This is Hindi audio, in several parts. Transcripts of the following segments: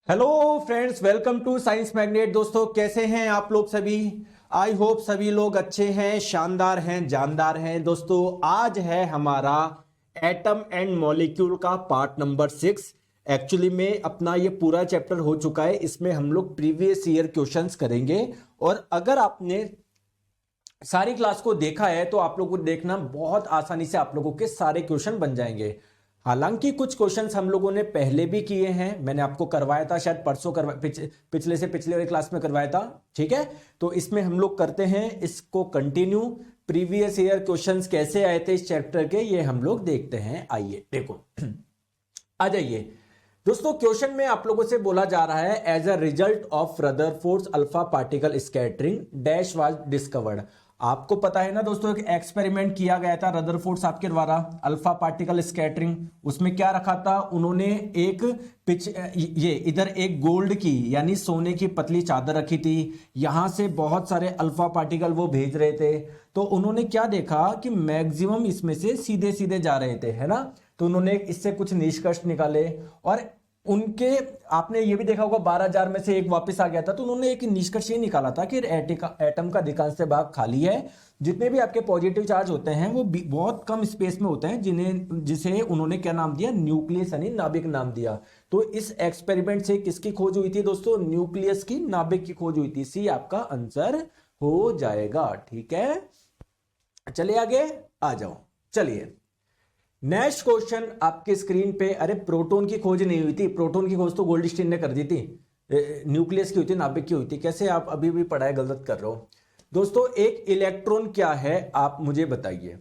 Hello friends, welcome to science magnet. दोस्तों, कैसे हैं आप लोग सभी? आई होप सभी लोग अच्छे हैं, शानदार हैं, जानदार हैं। दोस्तों, आज है हमारा एटम एंड मॉलिक्यूल का पार्ट नंबर 6। एक्चुअली में अपना ये पूरा चैप्टर हो चुका है। इसमें हम लोग प्रीवियस ईयर क्वेश्चंस करेंगे। और अगर आपने सारी क्लास को देखा है तो आप लोगों को देखना बहुत आसानी से आप लोगों के सारे क्वेश्चन बन जाएंगे। हालांकि कुछ क्वेश्चंस हम लोगों ने पहले भी किए हैं, मैंने आपको करवाया था, शायद परसों पिछले से पिछले वाली क्लास में करवाया था। ठीक है, तो इसमें हम लोग करते हैं इसको कंटिन्यू। प्रीवियस ईयर क्वेश्चंस कैसे आए थे इस चैप्टर के, ये हम लोग देखते हैं। आइए देखो, आ जाइए दोस्तों। क्वेश्चन में आप लोगों से बोला जा रहा है, as a result of Rutherford's alpha particle scattering dash was discovered. आपको पता है ना दोस्तों, एक एक्सपेरिमेंट किया गया था रदरफोर्ड्स आपके द्वारा, अल्फा पार्टिकल स्कैटरिंग। उसमें क्या रखा था उन्होंने, एक ये इधर एक गोल्ड की यानी सोने की पतली चादर रखी थी। यहां से बहुत सारे अल्फा पार्टिकल वो भेज रहे थे। तो उन्होंने क्या देखा कि मैक्सिमम इसमें से सीधे सीधे जा रहे थे, है ना। तो उन्होंने इससे कुछ निष्कर्ष निकाले। और उनके आपने ये भी देखा होगा 12,000 में से एक वापस आ गया था। तो उन्होंने एक निष्कर्ष ये निकाला था कि एटम का अधिकांश भाग खाली है। जितने भी आपके पॉजिटिव चार्ज होते हैं वो बहुत कम स्पेस में होते हैं, जिसे उन्होंने क्या नाम दिया, न्यूक्लियस यानी नाभिक नाम दिया। तो इस एक्सपेरिमेंट से किसकी खोज हुई थी दोस्तों? न्यूक्लियस की, नाभिक की खोज हुई थी। सी आपका आंसर हो जाएगा। ठीक है, चलिए आगे आ जाओ। चलिए नेक्स्ट क्वेश्चन आपके स्क्रीन पे। अरे प्रोटॉन की खोज नहीं हुई थी, प्रोटॉन की खोज तो गोल्डस्टीन ने कर दी थी। न्यूक्लियस की हुई थी, नाभिक की हुई थी। कैसे आप अभी भी पढ़ाई गलत कर रहे हो दोस्तों? एक इलेक्ट्रॉन क्या है आप मुझे बताइए।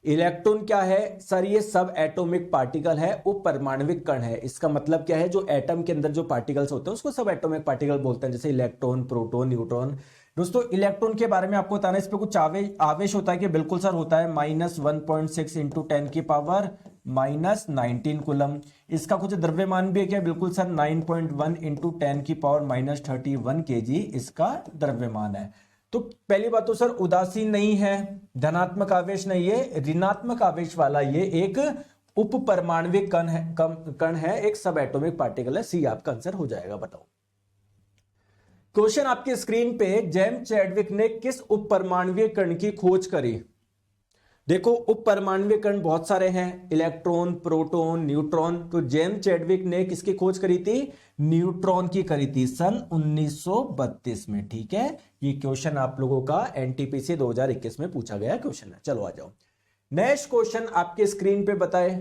इलेक्ट्रॉन क्या है सर? ये सब एटॉमिक पार्टिकल है, उप परमाणविक कण है। इसका मतलब क्या है, जो एटम के अंदर जो पार्टिकल्स होते हैं उसको सब एटॉमिक पार्टिकल बोलते हैं, जैसे इलेक्ट्रॉन, प्रोटॉन, न्यूट्रॉन। दोस्तों, इलेक्ट्रॉन के बारे में आपको बताना है, इस पे कुछ आवेश होता है कि बिल्कुल सर होता है, -1.6 इंटू 10 की पावर -19 कूलम। इसका कुछ द्रव्यमान भी है क्या? बिल्कुल सर, 9.1 इंटू 10 की पावर -31 kg इसका द्रव्यमान है। तो पहली बात तो सर उदासीन नहीं है, धनात्मक आवेश नहीं है, ऋणात्मक आवेश वाला ये एक उप परमाणविक कण है, एक सब एटॉमिक पार्टिकल है। सी आपका आंसर हो जाएगा। बताओ क्वेश्चन आपकी स्क्रीन पे, जेम्स चैडविक ने किस उप परमाणवीय कण की खोज करी? देखो, उप परमाणवीय कण बहुत सारे हैं, इलेक्ट्रॉन, प्रोटॉन, न्यूट्रॉन। तो जेम्स चैडविक ने किसकी खोज करी थी? न्यूट्रॉन की करी थी, सन 1932 में। ठीक है, ये क्वेश्चन आप लोगों का एनटीपीसी 2021 में पूछा गया क्वेश्चन है। चलो आ जाओ, नेक्स्ट क्वेश्चन आपके स्क्रीन पे बताए,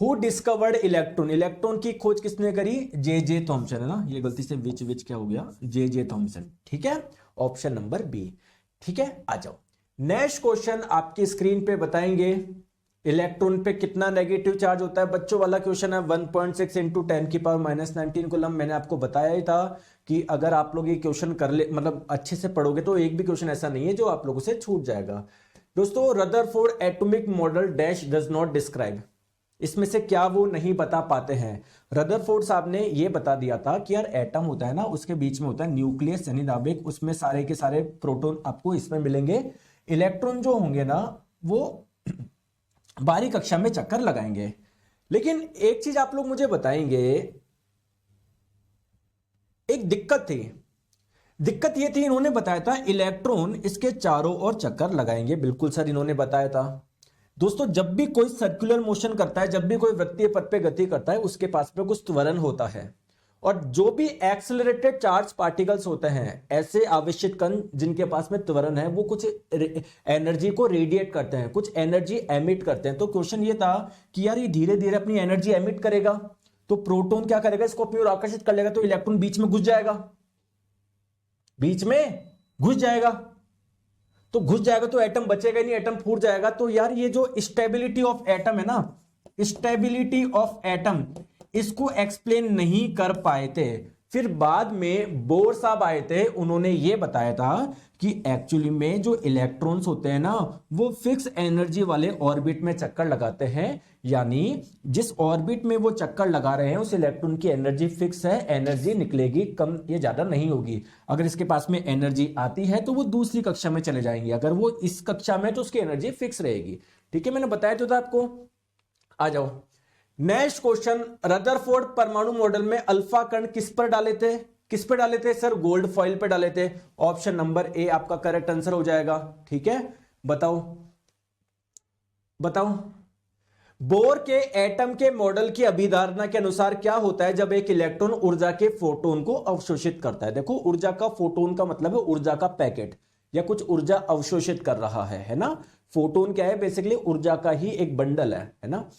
हु डिस्कवर्ड इलेक्ट्रॉन। इलेक्ट्रॉन की खोज किसने करी? जे थॉमसन, है ना। ये गलती से विच क्या हो गया, जे थॉमसन। ठीक है, ऑप्शन नंबर बी। ठीक है, आ जाओ नेक्स्ट क्वेश्चन आपकी स्क्रीन पे बताएंगे, इलेक्ट्रॉन पे कितना नेगेटिव चार्ज होता है। बच्चों वाला क्वेश्चन है, 1.6 इंटू 10 की पावर -19 कूलम। मैंने आपको बताया ही था कि अगर आप लोग ये क्वेश्चन कर ले, मतलब अच्छे से पढ़ोगे, तो एक भी क्वेश्चन ऐसा नहीं है जो आप लोगों से छूट जाएगा। दोस्तों, Rutherford atomic model dash does not describe. इसमें से क्या वो नहीं बता पाते हैं? रदरफोर्ड साहब ने ये बता दिया था कि यार एटम होता है ना, उसके बीच में होता है न्यूक्लियस यानी नाभिक, उसमें सारे के सारे प्रोटॉन आपको इसमें मिलेंगे। इलेक्ट्रॉन जो होंगे ना वो बाहरी कक्षा में चक्कर लगाएंगे। लेकिन एक चीज आप लोग मुझे बताएंगे, एक दिक्कत थी। दिक्कत ये थी, इन्होंने बताया था इलेक्ट्रॉन इसके चारों ओर चक्कर लगाएंगे। बिल्कुल सर, इन्होंने बताया था। दोस्तों, जब भी कोई सर्कुलर मोशन करता है, जब भी कोई वृत्तीय पथ पे गति करता है, उसके पास में कुछ त्वरण होता है। और जो भी एक्सेलरेटेड चार्ज पार्टिकल्स होते हैं, ऐसे आवेशित कण जिनके पास में त्वरण है, वो कुछ एनर्जी को रेडिएट करते हैं, कुछ एनर्जी एमिट करते हैं। तो क्वेश्चन ये था कि यार ये धीरे धीरे अपनी एनर्जी एमिट करेगा, तो प्रोटॉन क्या करेगा, इसको अपनी ओर आकर्षित कर लेगा, तो इलेक्ट्रॉन बीच में घुस जाएगा, बीच में घुस जाएगा। तो घुस जाएगा तो एटम बचेगा नहीं, एटम फूट जाएगा। तो यार ये जो स्टेबिलिटी ऑफ एटम है ना, स्टेबिलिटी ऑफ एटम, इसको एक्सप्लेन नहीं कर पाए थे। फिर बाद में बोर साहब आए थे, उन्होंने ये बताया था कि एक्चुअली में जो इलेक्ट्रॉन्स होते हैं ना, वो फिक्स एनर्जी वाले ऑर्बिट में चक्कर लगाते हैं। यानी जिस ऑर्बिट में वो चक्कर लगा रहे हैं उस इलेक्ट्रॉन की एनर्जी फिक्स है, एनर्जी निकलेगी कम, ये ज्यादा नहीं होगी। अगर इसके पास में एनर्जी आती है तो वो दूसरी कक्षा में चले जाएंगे, अगर वो इस कक्षा में तो उसकी एनर्जी फिक्स रहेगी। ठीक है, मैंने बताया तो था आपको। आ जाओ नेक्स्ट क्वेश्चन, रदरफोर्ड परमाणु मॉडल में अल्फा कण किस पर डाले थे? किस पे डाले थे सर? गोल्ड फॉइल पे डाले थे। ऑप्शन नंबर ए आपका करेक्ट आंसर हो जाएगा। ठीक है, बताओ बताओ। बोर के एटम के मॉडल की अभिधारणा के अनुसार क्या होता है जब एक इलेक्ट्रॉन ऊर्जा के फोटोन को अवशोषित करता है? देखो, ऊर्जा का फोटोन का मतलब है ऊर्जा का पैकेट या कुछ ऊर्जा अवशोषित कर रहा है ना। फोटोन क्या है? बेसिकली ऊर्जा का ही एक बंडल है ना।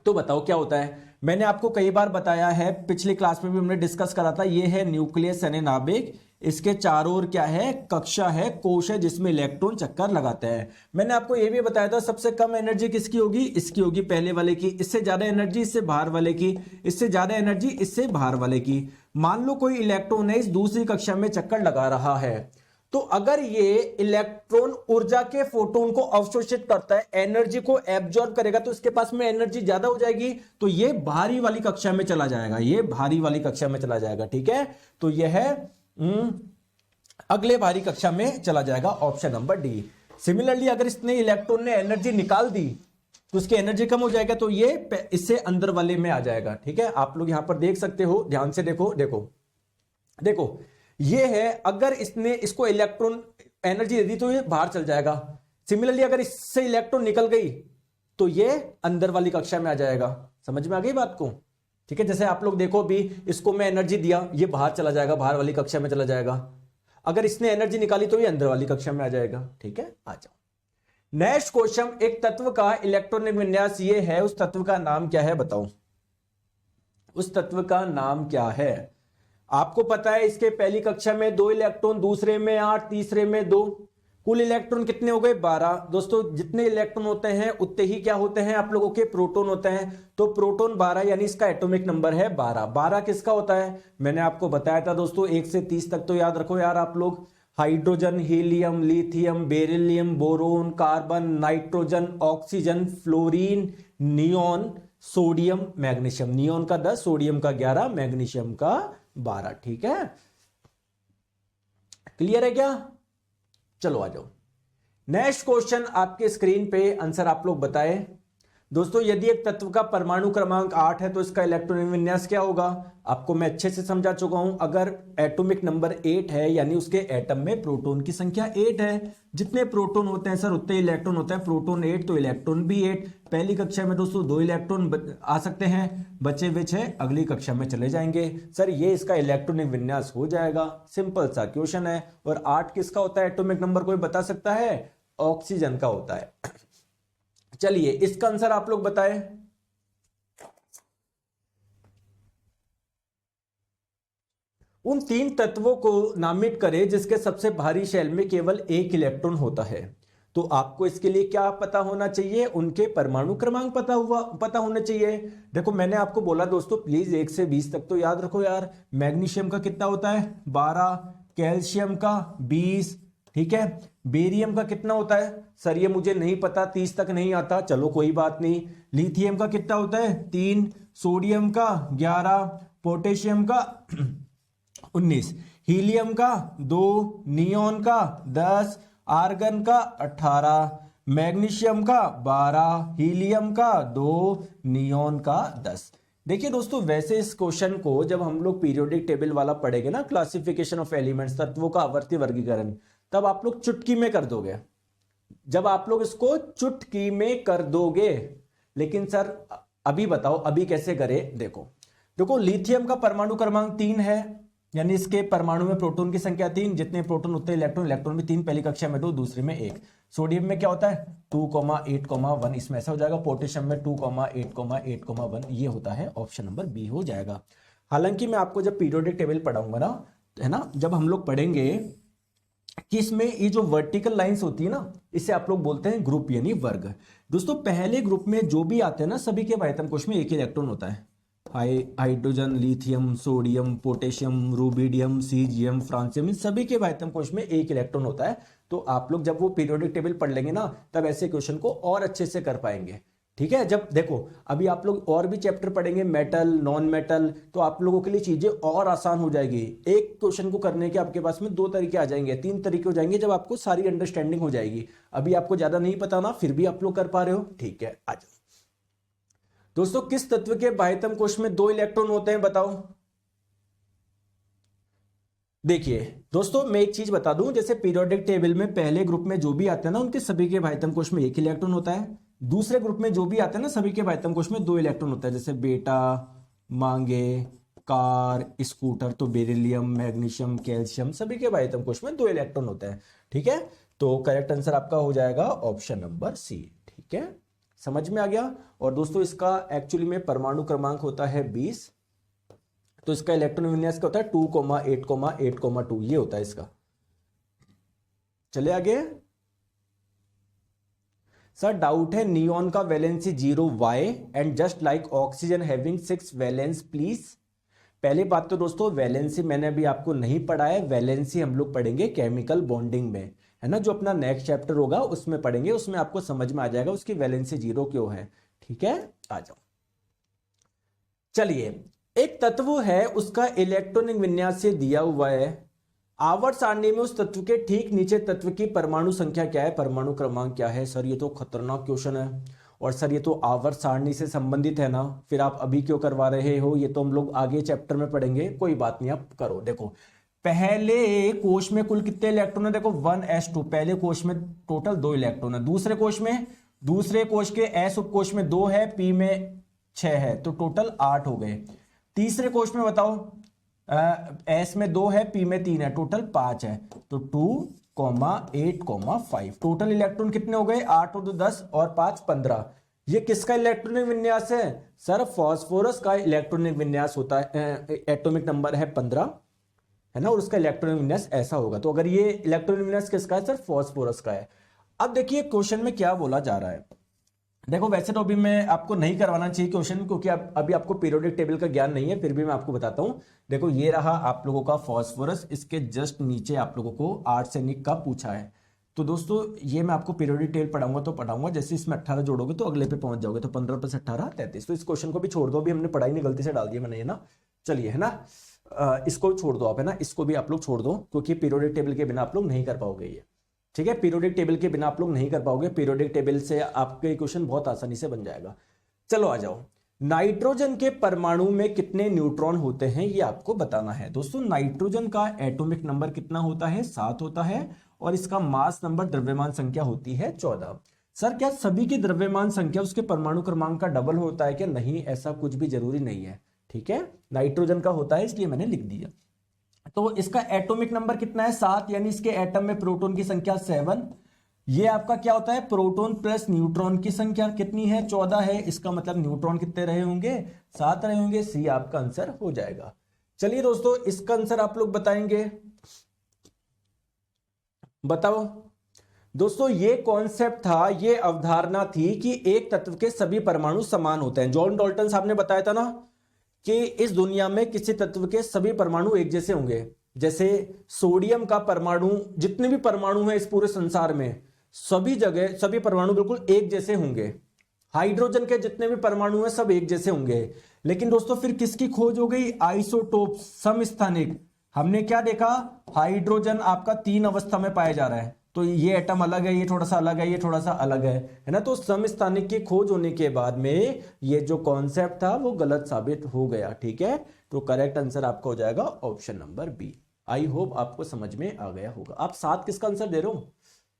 तो बताओ क्या होता है। मैंने आपको कई बार बताया है, पिछली क्लास में भी हमने डिस्कस करा था। ये है न्यूक्लियस यानी नाभिक, इसके चारों ओर क्या है? कक्षा है, कोश है, जिसमें इलेक्ट्रॉन चक्कर लगाते हैं। मैंने आपको यह भी बताया था सबसे कम एनर्जी किसकी होगी? इसकी होगी, पहले वाले की। इससे ज्यादा एनर्जी इससे बाहर वाले की, इससे ज्यादा एनर्जी इससे बाहर वाले की। मान लो कोई इलेक्ट्रॉन है, इस दूसरी कक्षा में चक्कर लगा रहा है, तो अगर ये इलेक्ट्रॉन ऊर्जा के फोटोन को अवशोषित करता है, एनर्जी को एब्जॉर्ब करेगा, तो इसके पास में एनर्जी ज्यादा हो जाएगी, तो ये बाहरी वाली कक्षा में चला जाएगा, ये बाहरी वाली कक्षा में चला जाएगा। ठीक है, तो यह अगले बाहरी कक्षा में चला जाएगा, ऑप्शन नंबर डी। सिमिलरली अगर इसने इलेक्ट्रॉन ने एनर्जी निकाल दी तो उसकी एनर्जी कम हो जाएगा, तो ये इससे अंदर वाले में आ जाएगा। ठीक है, आप लोग यहां पर देख सकते हो, ध्यान से देखो देखो देखो, ये है, अगर इसने इसको इलेक्ट्रॉन एनर्जी दे दी तो ये बाहर चल जाएगा। सिमिलरली अगर इससे इलेक्ट्रॉन निकल गई तो ये अंदर वाली कक्षा में आ जाएगा। समझ में आ गई बात को? ठीक है, जैसे आप लोग देखो भी, इसको मैं एनर्जी दिया, ये बाहर चला जाएगा, बाहर वाली कक्षा में चला जाएगा। अगर इसने एनर्जी निकाली तो ये अंदर वाली कक्षा में आ जाएगा। ठीक है, आ जाओ। नेक्स्ट क्वेश्चन, एक तत्व का इलेक्ट्रॉनिक विन्यास ये है, उस तत्व का नाम क्या है? बताओ, उस तत्व का नाम क्या है? आपको पता है इसके पहली कक्षा में 2 इलेक्ट्रॉन, दूसरे में 8, तीसरे में 2, कुल इलेक्ट्रॉन कितने हो गए? 12। दोस्तों, जितने इलेक्ट्रॉन होते हैं उतने ही क्या होते हैं आप लोगों के? प्रोटॉन होते हैं। तो प्रोटॉन 12, यानी इसका एटॉमिक नंबर है 12। 12 किसका होता है? मैंने आपको बताया था दोस्तों, 1 से 30 तक तो याद रखो यार आप लोग। Hydrogen, helium, lithium, beryllium, boron, carbon, nitrogen, oxygen, fluorine, neon, sodium, magnesium. Neon का 10, सोडियम का 11, मैग्नीशियम का 12। ठीक है, क्लियर है क्या? चलो आ जाओ। नेक्स्ट क्वेश्चन आपके स्क्रीन पे, आंसर आप लोग बताएं। दोस्तों, यदि एक तत्व का परमाणु क्रमांक 8 है तो इसका इलेक्ट्रॉनिक विन्यास क्या होगा? आपको मैं अच्छे से समझा चुका हूं। अगर एटॉमिक नंबर 8 है यानी उसके एटम में प्रोटॉन की संख्या 8 है। जितने प्रोटॉन होते हैं सर उतने इलेक्ट्रॉन होते हैं। प्रोटॉन 8 तो इलेक्ट्रॉन भी 8। पहली कक्षा में दोस्तों 2 इलेक्ट्रॉन आ सकते हैं, बचे हुए 6 अगली कक्षा में चले जाएंगे। सर ये इसका इलेक्ट्रॉनिक विन्यास हो जाएगा। सिंपल सा क्वेश्चन है। और 8 किसका होता है एटॉमिक नंबर? कोई बता सकता है? ऑक्सीजन का होता है। चलिए, इसका आंसर आप लोग बताएं। उन 3 तत्वों को नामित करें जिसके सबसे भारी शेल में केवल 1 इलेक्ट्रॉन होता है। तो आपको इसके लिए क्या पता होना चाहिए? उनके परमाणु क्रमांक पता होना चाहिए। देखो, मैंने आपको बोला दोस्तों, प्लीज 1 से 20 तक तो याद रखो यार। मैग्नीशियम का कितना होता है? 12। कैल्शियम का 20। ठीक है, बेरियम का कितना होता है? सर ये मुझे नहीं पता, 30 तक नहीं आता। चलो कोई बात नहीं। लिथियम का कितना होता है? 3। सोडियम का 11। पोटेशियम का 19। हीलियम का 2। नियोन का 10। आर्गन का 18। मैग्नीशियम का 12। हीलियम का 2। नियोन का 10। देखिए दोस्तों, वैसे इस क्वेश्चन को जब हम लोग पीरियोडिक टेबल वाला पढ़ेंगे ना, क्लासिफिकेशन ऑफ एलिमेंट्स, तत्वों का आवर्ती वर्गीकरण, तब आप लोग चुटकी में कर दोगे। जब आप लोग इसको चुटकी में कर दोगे। लेकिन सर अभी बताओ, अभी कैसे करें? देखो देखो, लिथियम का परमाणु क्रमांक 3 है, यानी इसके परमाणु में प्रोटॉन की संख्या 3। जितने प्रोटॉन उतने इलेक्ट्रॉन, इलेक्ट्रॉन भी 3, पहली कक्षा में 2, दूसरी में 1। सोडियम में क्या होता है? 2,8,1, इसमें ऐसा हो जाएगा। पोटेशियम में 2,8,8,1, ये होता है, ऑप्शन नंबर बी हो जाएगा। हालांकि मैं आपको जब पीरियोडिक टेबल पढ़ाऊंगा ना, है ना, जब हम लोग पढ़ेंगे कि इसमें ये जो वर्टिकल लाइंस होती है ना, इसे आप लोग बोलते हैं ग्रुप यानी वर्ग। दोस्तों, पहले ग्रुप में जो भी आते हैं ना, सभी के वाइटम कोश में 1 इलेक्ट्रॉन होता है। Hydrogen, lithium, sodium, potassium, rubidium, caesium, francium, इन सभी के वाइटम कोश में 1 इलेक्ट्रॉन होता है। तो आप लोग जब वो पीरियोडिक टेबल पढ़ लेंगे ना, तब ऐसे क्वेश्चन को और अच्छे से कर पाएंगे। ठीक है, जब देखो अभी आप लोग और भी चैप्टर पढ़ेंगे, मेटल, नॉन मेटल, तो आप लोगों के लिए चीजें और आसान हो जाएगी। एक क्वेश्चन को करने के आपके पास में 2 तरीके आ जाएंगे, 3 तरीके हो जाएंगे, जब आपको सारी अंडरस्टैंडिंग हो जाएगी। अभी आपको ज्यादा नहीं पता ना, फिर भी आप लोग कर पा रहे हो। ठीक है, आ जाओ। दोस्तों किस तत्व के बाह्यतम कोश में 2 इलेक्ट्रॉन होते हैं बताओ। देखिए दोस्तों मैं एक चीज बता दूं, जैसे पीरियोडिक टेबल में पहले ग्रुप में जो भी आते हैं ना उनके सभी के बाह्यतम कोश में 1 इलेक्ट्रॉन होता है, दूसरे ग्रुप में जो भी आते हैं ना सभी के बाह्यतम कोश में 2 इलेक्ट्रॉन होता है, जैसे बेटा, मांगे, कार, स्कूटर, तो बेरिलियम, मैग्नीशियम, कैल्शियम सभी के बाह्यतम कोश में 2 इलेक्ट्रॉन होते हैं। ठीक है, तो करेक्ट आंसर आपका हो जाएगा ऑप्शन नंबर सी। ठीक है, समझ में आ गया। और दोस्तों इसका एक्चुअली में परमाणु क्रमांक होता है 20, तो इसका इलेक्ट्रॉन विन्यास क्या होता है 2,8,8,2 ये होता है इसका। चले आगे। सर डाउट है नियॉन का valency 0 why and just like oxygen having 6 valence please. पहली बात तो दोस्तों वैलेंसी मैंने अभी आपको नहीं पढ़ा है, वैलेंसी हम लोग पढ़ेंगे केमिकल बॉन्डिंग में, है ना, जो अपना नेक्स्ट चैप्टर होगा उसमें पढ़ेंगे, उसमें आपको समझ में आ जाएगा उसकी वैलेंसी 0 क्यों है। ठीक है, आ जाओ। चलिए, एक तत्व है उसका इलेक्ट्रॉनिक विन्यास से दिया हुआ है, आवर्त सारणी में उस तत्व के ठीक नीचे तत्व की परमाणु संख्या क्या है, परमाणु क्रमांक क्या है। सर ये तो खतरनाक क्वेश्चन है, और सर ये तो आवर्त सारणी से संबंधित है ना, फिर आप अभी क्यों करवा रहे हो, ये तो हम लोग आगे चैप्टर में पढ़ेंगे, कोई बात नहीं आप करो। देखो पहले कोश में कुल कितने इलेक्ट्रॉन है, देखो 1s2, पहले कोश में टोटल 2 इलेक्ट्रॉन है, दूसरे कोश में, दूसरे कोश के एस उपकोश में 2 है, पी में 6 है, तो टोटल 8 हो गए। तीसरे कोश में बताओ एस में 2 है, पी में 3 है, टोटल 5 है, तो 2,8,5 टोटल इलेक्ट्रॉन कितने हो गए 8 और 2 10 और 5 15। ये किसका इलेक्ट्रॉनिक विन्यास है, सर फास्फोरस का इलेक्ट्रॉनिक विन्यास होता है, एटॉमिक नंबर है 15, है ना, और उसका इलेक्ट्रॉनिक विन्यास ऐसा होगा। तो अगर ये इलेक्ट्रॉनिक विन्यास किसका है, सर फास्फोरस का है। अब देखिए क्वेश्चन में क्या बोला जा रहा है, देखो वैसे तो अभी मैं आपको नहीं करवाना चाहिए क्वेश्चन, क्योंकि अभी आपको पीरियोडिक टेबल का ज्ञान नहीं है, फिर भी मैं आपको बताता हूं। देखो ये रहा आप लोगों का फास्फोरस, इसके जस्ट नीचे आप लोगों को आर्सेनिक का पूछा है। तो दोस्तों ये मैं आपको पीरियोडिक टेबल पढ़ाऊंगा तो पढ़ाऊंगा, जैसे इसमें 18 जोड़ोगे तो अगले पे पहुंच जाओगे, तो 15 + 18 33। तो इस क्वेश्चन को भी छोड़ दो, अभी हमने पढ़ाई नहीं, गलती से डाल दिया मैंने, है ना। चलिए, है ना, इसको छोड़ दो आप, है ना, इसको भी आप लोग छोड़ दो, क्योंकि पीरियोडिक टेबल के बिना आप लोग नहीं कर पाओगे ये। ठीक है, पीरियोडिक टेबल के बिना आप लोग नहीं कर पाओगे, पीरियोडिक टेबल से आपके क्वेश्चन बहुत आसानी से बन जाएगा। चलो आ जाओ, नाइट्रोजन के परमाणु में कितने न्यूट्रॉन होते हैं ये आपको बताना है। दोस्तों नाइट्रोजन का एटॉमिक नंबर कितना होता है, 7 होता है, और इसका मास नंबर द्रव्यमान संख्या होती है 14। सर क्या सभी की द्रव्यमान संख्या उसके परमाणु क्रमांक का डबल होता है क्या, नहीं, ऐसा कुछ भी जरूरी नहीं है। ठीक है, नाइट्रोजन का होता है इसलिए मैंने लिख दिया। तो इसका एटॉमिक नंबर कितना है 7, यानी इसके एटम में प्रोटॉन की संख्या 7। ये आपका क्या होता है, प्रोटॉन प्लस न्यूट्रॉन की संख्या कितनी है 14 है, इसका मतलब न्यूट्रॉन कितने रहे होंगे 7 रहे होंगे, सी आपका आंसर हो जाएगा। चलिए दोस्तों इसका आंसर आप लोग बताएंगे, बताओ। दोस्तों ये कॉन्सेप्ट था, ये अवधारणा थी कि एक तत्व के सभी परमाणु समान होते हैं। जॉन डाल्टन साहब ने बताया था ना कि इस दुनिया में किसी तत्व के सभी परमाणु एक जैसे होंगे, जैसे सोडियम का परमाणु, जितने भी परमाणु हैं इस पूरे संसार में सभी जगह सभी परमाणु बिल्कुल एक जैसे होंगे। हाइड्रोजन के जितने भी परमाणु हैं सब एक जैसे होंगे। लेकिन दोस्तों फिर किसकी खोज हो गई, आइसोटोप, समस्थानिक। हमने क्या देखा, हाइड्रोजन आपका 3 अवस्था में पाया जा रहा है, तो ये एटम अलग है, ये थोड़ा सा अलग है, ये थोड़ा सा अलग है ना। तो समस्थानिक की खोज होने के बाद में ये जो कॉन्सेप्ट था वो गलत साबित हो गया। ठीक है, तो करेक्ट आंसर आपका हो जाएगा option number B. I hope आपको समझ में आ गया होगा। आप 7 किसका आंसर दे रहे हो,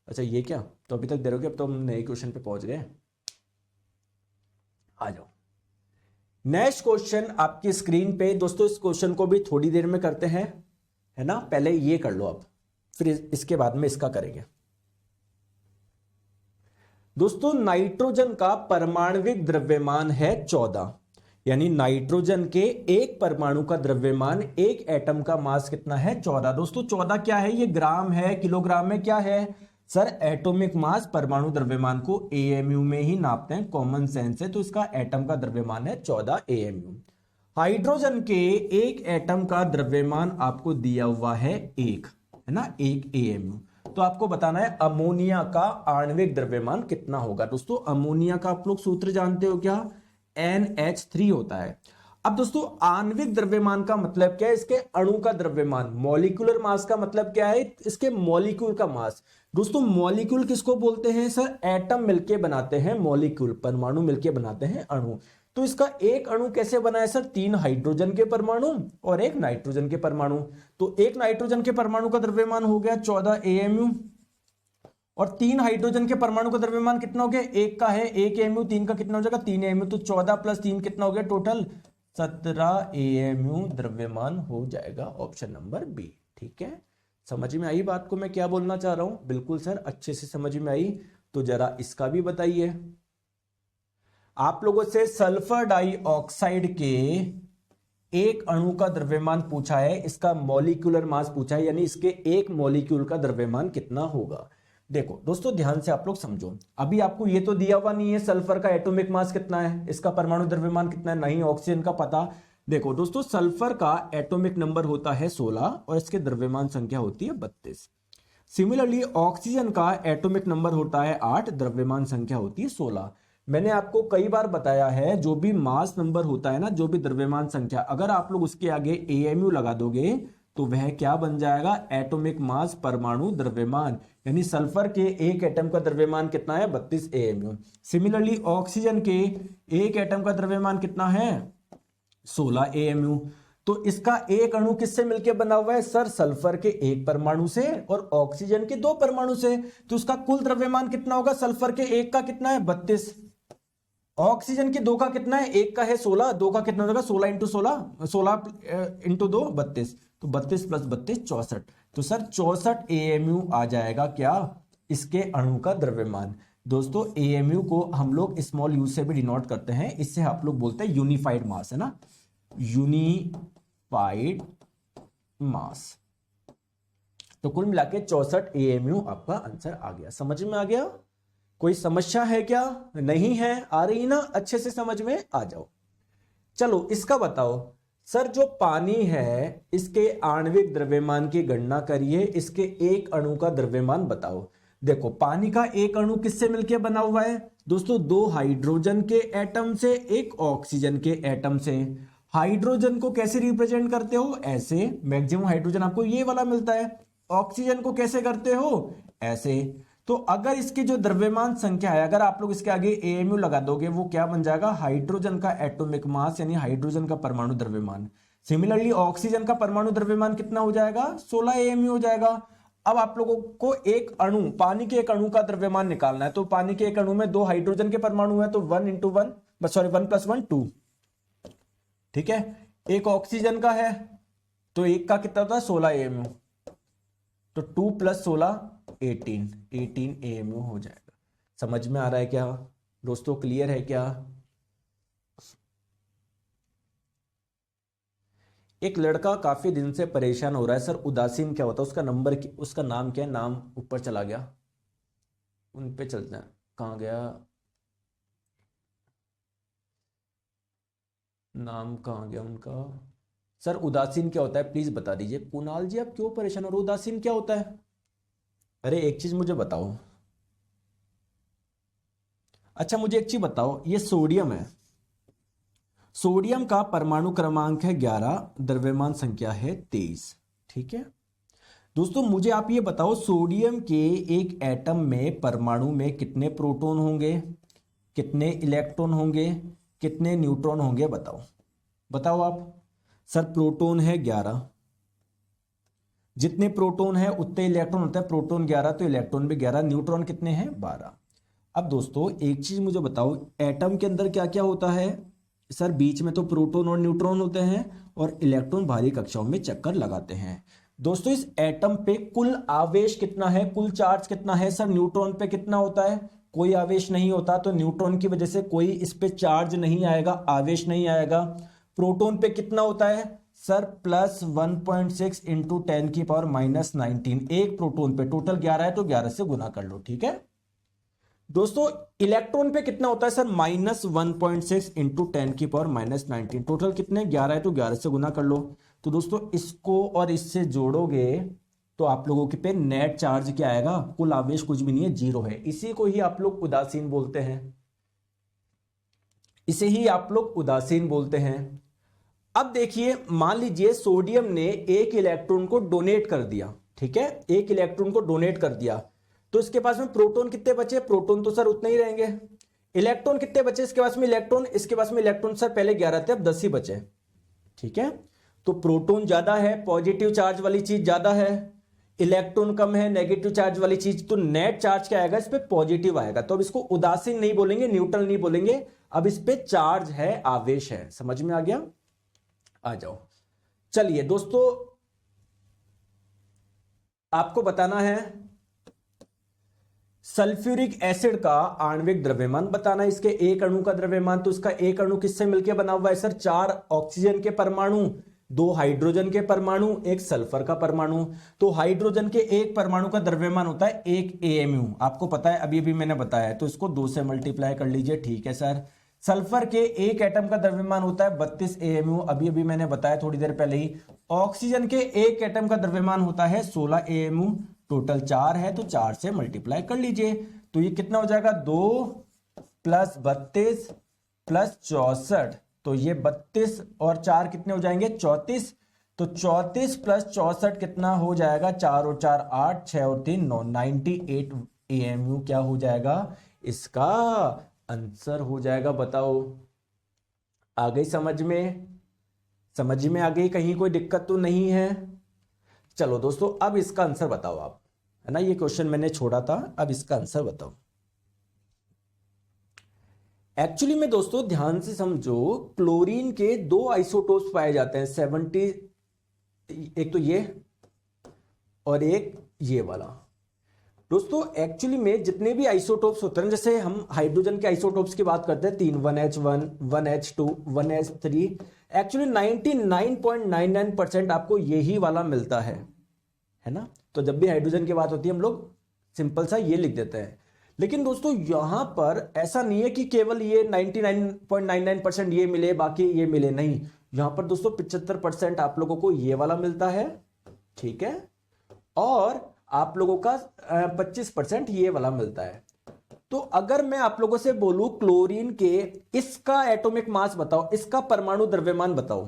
अच्छा ये क्या, तो अभी तक दे रहे हो, अब तो हम नए क्वेश्चन पे पहुंच गए। आ जाओ नेक्स्ट क्वेश्चन आपकी स्क्रीन पे। दोस्तों इस क्वेश्चन को भी थोड़ी देर में करते हैं, है ना, पहले ये कर लो आप, फिर इसके बाद में इसका करेंगे। दोस्तों नाइट्रोजन का परमाणविक द्रव्यमान है 14, यानी नाइट्रोजन के एक परमाणु का द्रव्यमान, एक एटम का मास कितना है 14। दोस्तों 14 क्या है, ये ग्राम है, किलोग्राम में क्या है सर, एटॉमिक मास। परमाणु द्रव्यमान को एएमयू में ही नापते हैं, कॉमन सेंस है, तो इसका एटम का द्रव्यमान है 14 एएमयू। हाइड्रोजन के एक एटम का द्रव्यमान आपको दिया हुआ है 1, है ना, 1 एएमयू। तो आपको बताना है अमोनिया का आणविक द्रव्यमान कितना होगा। दोस्तों अमोनिया का आप लोग सूत्र जानते हो क्या, NH3 होता है। अब दोस्तों आणविक द्रव्यमान का मतलब क्या है, इसके अणु का द्रव्यमान। मॉलिक्यूलर मास का मतलब क्या है, इसके मॉलिक्यूल का मास। दोस्तों मॉलिक्यूल किसको बोलते हैं सर, एटम मिलके बनाते हैं मॉलिक्यूल, परमाणु मिलके बनाते हैं अणु। तो इसका एक अणु कैसे बना है सर, 3 हाइड्रोजन के परमाणु और एक नाइट्रोजन के परमाणु। तो एक नाइट्रोजन के परमाणु का द्रव्यमान हो गया 14 AMU और 3 हाइड्रोजन के परमाणु का द्रव्यमान कितना हो गया, एक का है 1 AMU, 3 का कितना हो जाएगा 3 AMU। तो 14 + 3 कितना हो गया, टोटल 17 AMU द्रव्यमान हो जाएगा, ऑप्शन नंबर बी। ठीक है, समझ में आई बात को मैं क्या बोलना चाह रहा हूं? बिल्कुल सर, अच्छे से समझ में आई। तो जरा इसका भी बताइए। आप लोगों से सल्फर डाइऑक्साइड के एक अणु का द्रव्यमान पूछा है, इसका मॉलिक्यूलर मास पूछा है, यानी इसके एक मॉलिक्यूल का द्रव्यमान कितना होगा। देखो दोस्तों ध्यान से आप लोग समझो, अभी आपको ये तो दिया हुआ नहीं है सल्फर का एटॉमिक मास कितना है, इसका परमाणु द्रव्यमान कितना है, नहीं ऑक्सीजन का पता। देखो दोस्तों, सल्फर का एटॉमिक नंबर होता है 16 और इसके द्रव्यमान संख्या होती है 32। सिमिलरली ऑक्सीजन का एटॉमिक नंबर होता है 8, द्रव्यमान संख्या होती है 16। मैंने आपको कई बार बताया है, जो भी मास नंबर होता है ना, जो भी द्रव्यमान संख्या, अगर आप लोग उसके आगे AMU लगा दोगे तो वह क्या बन जाएगा, एटॉमिक मास परमाणु द्रव्यमान। यानी सल्फर के एक एटम का द्रव्यमान कितना है, 32 AMU। सिमिलरली ऑक्सीजन के एक एटम का द्रव्यमान कितना है, 16 AMU। तो इसका एक अणु किससे मिलकर बना हुआ है सर, सल्फर के एक परमाणु से और ऑक्सीजन के 2 परमाणु से। तो उसका कुल द्रव्यमान कितना होगा, सल्फर के एक का कितना है 32, ऑक्सीजन के 2 का कितना है, एक का है 16, 2 का कितना होगा 16 × 16, 16 × 2 32, तो 32 + 32 64। तो सर 64 AMU आ जाएगा क्या, इसके अणु का द्रव्यमान। दोस्तों AMU को हम लोग स्मॉल यू से भी डिनोट करते हैं, इससे आप लोग बोलते हैं यूनिफाइड मास, है ना, यूनिफाइड मास। तो कुल मिला के 64 AMU आपका आंसर आ गया। समझ में आ गया? कोई समस्या है क्या? नहीं है? आ रही ना, अच्छे से समझ में आ जाओ। चलो इसका बताओ सर, जो पानी है इसके आणविक द्रव्यमान की गणना करिए, इसके एक अणु का द्रव्यमान बताओ। देखो पानी का एक अणु किससे मिलकर बना हुआ है दोस्तों, 2 हाइड्रोजन के एटम से, एक ऑक्सीजन के एटम से। हाइड्रोजन को कैसे रिप्रेजेंट करते हो, ऐसे, मैक्सिमम हाइड्रोजन आपको ये वाला मिलता है। ऑक्सीजन को कैसे करते हो, ऐसे। तो अगर इसकी जो द्रव्यमान संख्या है, अगर आप लोग इसके आगे AMU लगा दोगे, वो क्या बन जाएगा, हाइड्रोजन का एटॉमिक मास, यानी हाइड्रोजन का परमाणु द्रव्यमान। सिमिलरली ऑक्सीजन का परमाणु द्रव्यमान कितना हो जाएगा, 16 AMU हो जाएगा। अब आप लोगों को एक अणु, पानी के एक अणु का द्रव्यमान निकालना है। तो पानी के एक अणु में 2 हाइड्रोजन के परमाणु है, तो 1 + 1 2, ठीक है। एक ऑक्सीजन का है, तो एक का कितना होता है 16 AMU, तो 2 + 16 18 AMU हो जाएगा। समझ में आ रहा है क्या दोस्तों, क्लियर है क्या? एक लड़का काफी दिन से परेशान हो रहा है सर, उदासीन क्या होता है, उसका नाम क्या है, नाम ऊपर चला गया, उन पे चलते हैं, कहां गया नाम, कहां गया उनका। सर उदासीन क्या होता है प्लीज बता दीजिए। कुणाल जी आप क्यों परेशान हो रहे हो, उदासीन क्या होता है? अरे एक चीज मुझे बताओ, अच्छा मुझे एक चीज बताओ, ये सोडियम है, सोडियम का परमाणु क्रमांक है 11, द्रव्यमान संख्या है 23, ठीक है दोस्तों। मुझे आप ये बताओ, सोडियम के एक एटम में, परमाणु में कितने प्रोटॉन होंगे, कितने इलेक्ट्रॉन होंगे, कितने न्यूट्रॉन होंगे, बताओ बताओ आप। सर प्रोटॉन है 11, जितने प्रोटॉन है उतने इलेक्ट्रॉन होता है, प्रोटॉन 11 तो इलेक्ट्रॉन भी 11, न्यूट्रॉन कितने हैं 12। अब दोस्तों एक चीज मुझे बताओ, एटम के अंदर क्या क्या होता है सर, बीच में तो प्रोटॉन और न्यूट्रॉन होते हैं और इलेक्ट्रॉन बाहरी कक्षाओं में चक्कर लगाते हैं। दोस्तों इस एटम पे कुल आवेश कितना है, कुल चार्ज कितना है सर, न्यूट्रॉन पे कितना होता है, कोई आवेश नहीं होता, तो न्यूट्रॉन की वजह से कोई इस पे चार्ज नहीं आएगा, आवेश नहीं आएगा। प्रोटॉन पे कितना होता है सर, +1.6 × 10⁻⁻19, एक प्रोटॉन पे, टोटल 11 है तो 11 से गुना कर लो, ठीक है दोस्तों। इलेक्ट्रॉन पे कितना होता है सर, -1.6 × 10⁻⁻19, टोटल कितने 11 है तो 11 से गुना कर लो। तो दोस्तों इसको और इससे जोड़ोगे तो आप लोगों के पे नेट चार्ज क्या आएगा, कुल आवेश कुछ भी नहीं है, 0 है। इसी को ही आप लोग उदासीन बोलते हैं, इसे ही आप लोग उदासीन बोलते हैं। अब देखिए मान लीजिए सोडियम ने एक इलेक्ट्रॉन को डोनेट कर दिया, ठीक है, एक इलेक्ट्रॉन को डोनेट कर दिया, तो इसके पास में प्रोटॉन कितने बचे, प्रोटॉन तो सर उतने ही रहेंगे। इलेक्ट्रॉन कितने बचे इसके पास में, इलेक्ट्रॉन, इसके पास में इलेक्ट्रॉन सर पहले 11 थे, अब 10 ही बचे। ठीक है, तो प्रोटॉन ज्यादा है, पॉजिटिव चार्ज वाली चीज ज्यादा है, इलेक्ट्रॉन कम है, नेगेटिव चार्ज वाली चीज, तो नेट चार्ज क्या आएगा, इस पे पॉजिटिव आएगा। तो अब इसको उदासीन नहीं बोलेंगे, न्यूट्रल नहीं बोलेंगे, अब इस पे चार्ज है, आवेश है। समझ में आ गया? आ जाओ। चलिए दोस्तों, आपको बताना है सल्फ्यूरिक एसिड का आणविक द्रव्यमान बताना है, इसके एक अणु का द्रव्यमान। तो इसका एक अणु किससे मिलकर बना हुआ है सर, 4 ऑक्सीजन के परमाणु, 2 हाइड्रोजन के परमाणु, 1 सल्फर का परमाणु। तो हाइड्रोजन के एक परमाणु का द्रव्यमान होता है 1 AMU, आपको पता है, अभी अभी मैंने बताया है, तो इसको 2 से मल्टीप्लाई कर लीजिए। ठीक है सर। सल्फर के एक एटम का द्रव्यमान होता है 32 AMU, अभी अभी मैंने बताया थोड़ी देर पहले ही। ऑक्सीजन के एक एटम का द्रव्यमान होता है 16 AMU, टोटल 4 है, तो 4 से मल्टीप्लाई कर लीजिए। तो ये कितना हो जाएगा, 2 + 32 + 64, तो ये 32 और 4 कितने हो जाएंगे, 34। तो 34 + 64 कितना हो जाएगा, 4 और 4 8, 6 और 3 9, 98 AMU क्या हो जाएगा, इसका आंसर हो जाएगा। बताओ, आ गई समझ में? समझ में आ गई? कहीं कोई दिक्कत तो नहीं है? चलो दोस्तों, अब इसका आंसर बताओ आप, है ना, ये क्वेश्चन मैंने छोड़ा था, अब इसका आंसर बताओ। एक्चुअली में दोस्तों ध्यान से समझो, क्लोरीन के 2 आइसोटोप्स पाए जाते हैं, 70, एक तो ये और एक ये वाला। दोस्तों एक्चुअली में जितने भी आइसोटोप्स होते हैं, जैसे हम हाइड्रोजन के आइसोटोप्स की बात करते हैं, 3 1H1 1H2 1H3, एक्चुअली 99.99% आपको यही वाला मिलता है ना। तो जब भी हाइड्रोजन की बात होती है हम लोग सिंपल सा ये लिख देते हैं। लेकिन दोस्तों यहां पर ऐसा नहीं है कि केवल ये 99.99% ये मिले बाकी ये मिले, नहीं। यहां पर दोस्तों 75% आप लोगों को ये वाला मिलता है, ठीक है, और आप लोगों का 25% ये वाला मिलता है। तो अगर मैं आप लोगों से बोलूं क्लोरीन के इसका एटॉमिक मास बताओ, इसका परमाणु द्रव्यमान बताओ,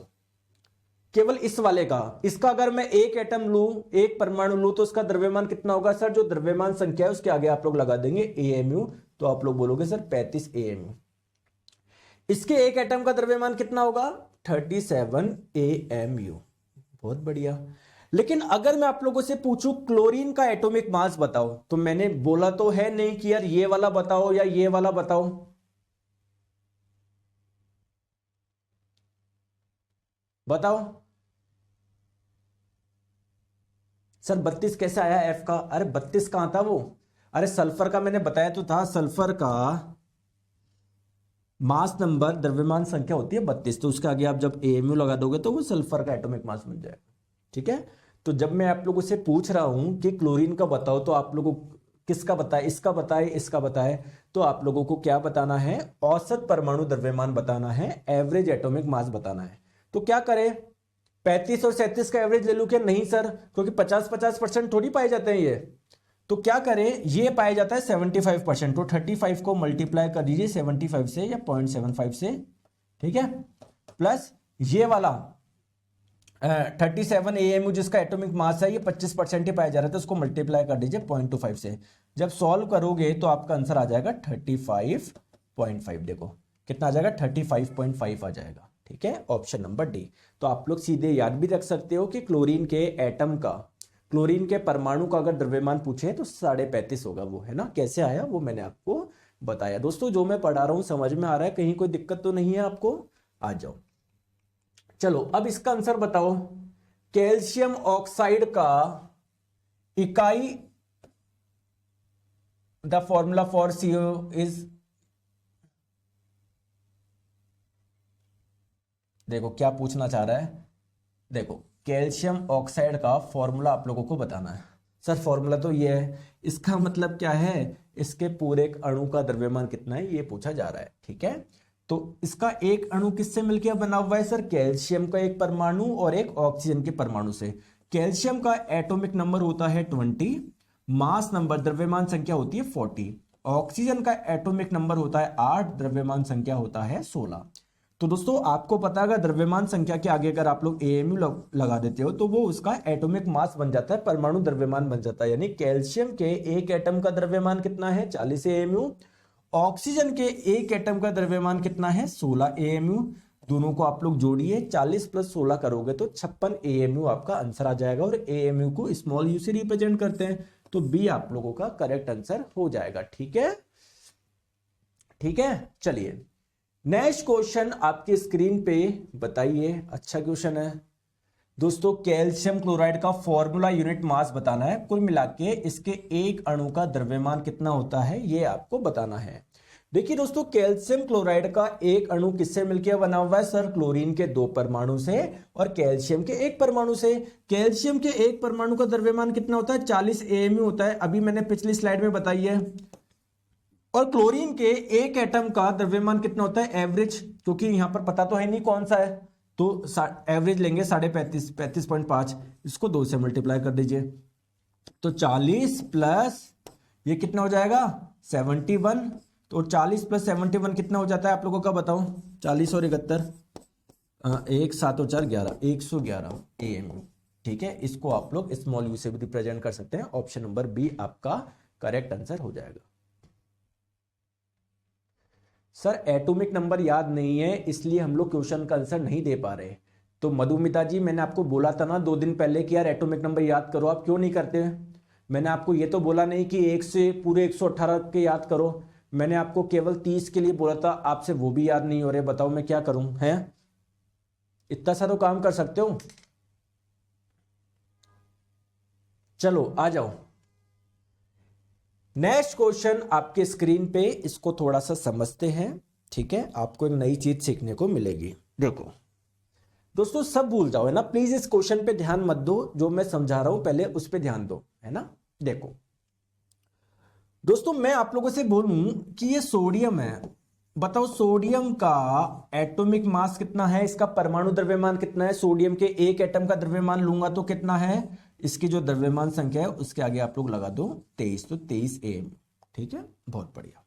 केवल इस वाले का, इसका अगर मैं एक एटम लूं, एक परमाणु लूं, तो उसका द्रव्यमान कितना होगा सर, जो द्रव्यमान संख्या है उसके आगे आप लोग लगा देंगे AMU, तो आप लोग बोलोगे सर 35 AMU। इसके एक एटम का द्रव्यमान कितना होगा, 37 AMU। बहुत बढ़िया। लेकिन अगर मैं आप लोगों से पूछूं क्लोरीन का एटॉमिक मास बताओ, तो मैंने बोला तो है नहीं कि यार ये वाला बताओ या ये वाला बताओ, बताओ सर 32 कैसे आया F का, अरे 32 कहां था वो, अरे सल्फर का मैंने बताया तो था, सल्फर का मास नंबर द्रव्यमान संख्या होती है 32, तो उसके आगे आप जब AMU लगा दोगे तो वो सल्फर का एटॉमिक मास बन जाएगा। ठीक है, तो जब मैं आप लोगों से पूछ रहा हूं कि क्लोरीन का बताओ, तो आप लोगों किसका बताए, इसका बताए, इसका बताए, तो आप लोगों को क्या बताना है, औसत परमाणु द्रव्यमान बताना है, एवरेज एटॉमिक मास बताना है। तो क्या करें, 35 और 37 का एवरेज ले लूं क्या, नहीं सर, क्योंकि 50-50% थोड़ी पाए जाते हैं ये। तो क्या करें, ये पाया जाता है 75%, तो 35 को मल्टीप्लाई कर दीजिए 75 से या 0.75 से, ठीक है, प्लस ये वाला 37 AMU जिसका एटॉमिक मास है, ये 25% ही पाया जा रहा था, उसको मल्टीप्लाई कर दीजिए 0.25 से। जब सॉल्व करोगे तो आपका आंसर आ जाएगा 35.5। देखो कितना आ जाएगा, 35.5 आ जाएगा। ठीक है, ऑप्शन नंबर डी। तो आप लोग सीधे याद भी रख सकते हो कि क्लोरीन के एटम का, क्लोरीन के परमाणु का अगर द्रव्यमान पूछे तो 35.5 होगा वो, है ना। कैसे आया वो मैंने आपको बताया। दोस्तों जो मैं पढ़ा रहा हूं समझ में आ रहा है, कहीं कोई दिक्कत तो नहीं है आपको? आ जाओ। चलो अब इसका आंसर बताओ, कैल्शियम ऑक्साइड का इकाई, the formula for CO is, देखो क्या पूछना चाह रहा है, देखो कैल्शियम ऑक्साइड का फॉर्मूला आप लोगों को बताना है। सर फॉर्मूला तो ये है, इसका मतलब क्या है, इसके पूरे एक अणु का द्रव्यमान कितना है ये पूछा जा रहा है। ठीक है, तो इसका एक अणु किससे मिलकर बना हुआ है सर, कैल्शियम का एक परमाणु और एक ऑक्सीजन के परमाणु से। कैल्शियम का एटॉमिक नंबर होता है 20, मास नंबर द्रव्यमान संख्या होती है 40, ऑक्सीजन का एटॉमिक नंबर होता है 8, द्रव्यमान संख्या होता है 16। तो दोस्तों आपको पता है द्रव्यमान संख्या के आगे अगर आप लोग AMU लगा देते हो तो वो उसका एटॉमिक मास बन जाता है, परमाणु द्रव्यमान बन जाता है। यानी कैल्शियम के एक एटम का द्रव्यमान कितना है, 40 AMU, ऑक्सीजन के एक एटम का द्रव्यमान कितना है 16 AMU। दोनों को आप लोग जोड़िए, 40 + 16 करोगे तो 56 AMU आपका आंसर आ जाएगा। और AMU को स्मॉल यू से रिप्रेजेंट करते हैं, तो बी आप लोगों का करेक्ट आंसर हो जाएगा। ठीक है, ठीक है। चलिए नेक्स्ट क्वेश्चन आपकी स्क्रीन पे बताइए। अच्छा क्वेश्चन है दोस्तों, कैल्शियम क्लोराइड का फॉर्मूला यूनिट मास बताना है। कुल मिला के इसके एक अणु का द्रव्यमान कितना होता है ये आपको बताना है। देखिए दोस्तों, कैल्शियम क्लोराइड का एक अणु किससे मिलकर बना हुआ है सर? क्लोरीन के 2 परमाणु से और कैल्शियम के 1 परमाणु से। कैल्शियम के 1 परमाणु का द्रव्यमान कितना होता है? 40 AMU होता है, अभी मैंने पिछली स्लाइड में बताई है। और क्लोरीन के एक एटम का द्रव्यमान कितना होता है एवरेज, क्योंकि यहां पर पता तो है नहीं कौन सा है, तो एवरेज लेंगे 35.5, इसको 2 से मल्टीप्लाई कर दीजिए, तो 40 प्लस ये कितना हो जाएगा 71। तो 40 + 71 कितना हो जाता है आप लोगों का बताओ? 40 और 71, 1 7 और 4 11, 111 AMU। ठीक है, इसको आप लोग स्मॉल यू से भी रिप्रेजेंट कर सकते हैं। ऑप्शन नंबर बी आपका करेक्ट आंसर हो जाएगा। सर एटॉमिक नंबर याद नहीं है इसलिए हम लोग क्वेश्चन का आंसर नहीं दे पा रहे। तो मधुमिता जी, मैंने आपको बोला था ना 2 दिन पहले कि यार एटॉमिक नंबर याद करो, आप क्यों नहीं करते? मैंने आपको ये तो बोला नहीं कि 1 से पूरे 118 के याद करो, मैंने आपको केवल 30 के लिए बोला था, आपसे वो भी याद नहीं हो रहे। बताओ मैं क्या करूं? हैं, इतना सा तो काम कर सकते हो। चलो आ जाओ, नेक्स्ट क्वेश्चन आपके स्क्रीन पे, इसको थोड़ा सा समझते हैं। ठीक है, आपको एक नई चीज सीखने को मिलेगी। देखो दोस्तों, सब भूल जाओ है ना, प्लीज इस क्वेश्चन पे ध्यान मत दो, जो मैं समझा रहा हूं पहले उस पे ध्यान दो, है ना। देखो दोस्तों, मैं आप लोगों से बोलूं कि ये सोडियम है, बताओ सोडियम का एटॉमिक मास कितना है, इसका परमाणु द्रव्यमान कितना है? सोडियम के एक एटम का द्रव्यमान लूंगा तो कितना है? इसकी जो द्रव्यमान संख्या है उसके आगे आप लोग लगा दो 23, तो 23 AMU। ठीक है, बहुत बढ़िया।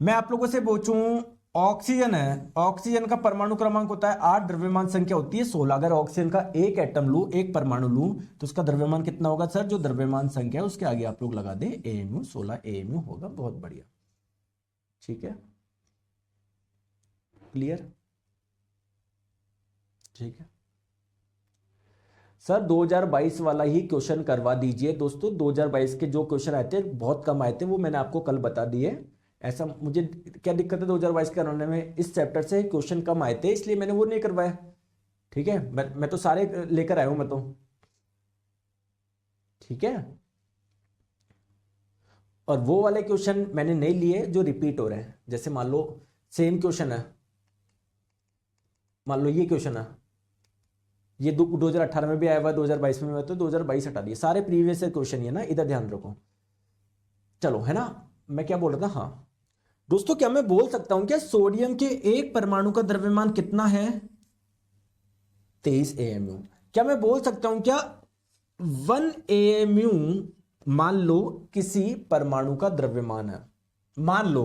मैं आप लोगों से पूछूं, ऑक्सीजन है, ऑक्सीजन का परमाणु क्रमांक होता है 8, द्रव्यमान संख्या होती है 16। अगर ऑक्सीजन का एक एटम लूं, एक परमाणु लूं, तो उसका द्रव्यमान कितना होगा सर? जो द्रव्यमान संख्या है उसके आगे आप लोग लगा दे AMU, 16 AMU होगा। बहुत बढ़िया, ठीक है, क्लियर? ठीक है सर, 2022 वाला ही क्वेश्चन करवा दीजिए दोस्तों। 2022 के जो क्वेश्चन आए थे बहुत कम आए थे, वो मैंने आपको कल बता दिए। ऐसा मुझे क्या दिक्कत है 2022 कराने में? इस चैप्टर से क्वेश्चन कम आए थे इसलिए मैंने वो नहीं करवाया। ठीक है, मैं तो सारे लेकर आया हूं मैं तो। ठीक है, और वो वाले क्वेश्चन मैंने नहीं लिए जो रिपीट हो रहे हैं। जैसे मान लो सेम क्वेश्चन है, मान लो ये क्वेश्चन है, ये 2018 में भी आया हुआ, 2022 में भी, तो 2022 हटा दिए, सारे प्रीवियस क्वेश्चन है ना, इधर ध्यान रखो। चलो, है ना, मैं क्या बोल रहा था? हाँ दोस्तों, क्या मैं बोल सकता हूं क्या सोडियम के एक परमाणु का द्रव्यमान कितना है? 23 AMU। क्या मैं बोल सकता हूं क्या 1 AMU मान लो किसी परमाणु का द्रव्यमान है? मान लो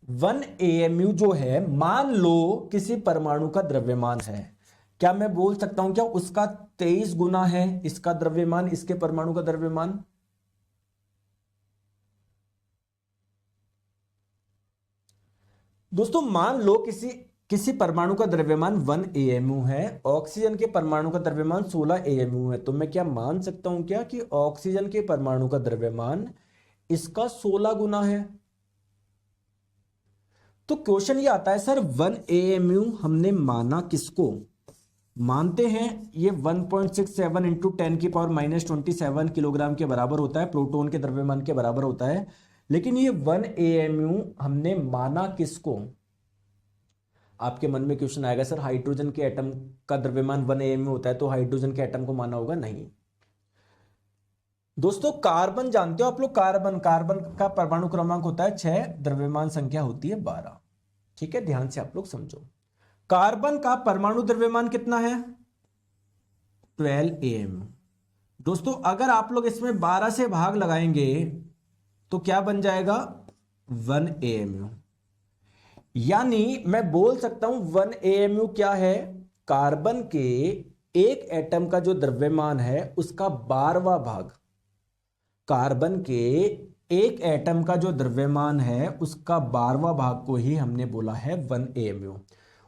1 AMU जो है, मान लो किसी परमाणु का द्रव्यमान है, क्या मैं बोल सकता हूं क्या उसका 23 गुना है इसका द्रव्यमान, इसके परमाणु का द्रव्यमान? दोस्तों मान लो किसी परमाणु का द्रव्यमान 1 AMU है, ऑक्सीजन के परमाणु का द्रव्यमान 16 AMU है, तो मैं क्या मान सकता हूं क्या कि ऑक्सीजन के परमाणु का द्रव्यमान इसका 16 गुना है? तो क्वेश्चन ये आता है सर 1 AMU हमने माना किसको? मानते हैं ये 1.67 इंटू 10⁻⁻27 किलोग्राम के बराबर होता है, प्रोटॉन के द्रव्यमान के बराबर होता है। लेकिन ये 1 AMU हमने माना किसको? आपके मन में क्वेश्चन आएगा सर हाइड्रोजन के एटम का द्रव्यमान 1 AMU होता है, तो हाइड्रोजन के एटम को माना होगा? नहीं दोस्तों, कार्बन जानते हो आप लोग, कार्बन का परमाणु क्रमांक होता है 6, द्रव्यमान संख्या होती है 12। ठीक है, ध्यान से आप लोग समझो। कार्बन का परमाणु द्रव्यमान कितना है? 12 AMU। दोस्तों अगर आप लोग इसमें 12 से भाग लगाएंगे तो क्या बन जाएगा? 1 AMU। यानी मैं बोल सकता हूं 1 AMU क्या है? कार्बन के एक एटम का जो द्रव्यमान है उसका 12वां भाग। कार्बन के एक एटम का जो द्रव्यमान है उसका 12वां भाग को ही हमने बोला है 1 AMU।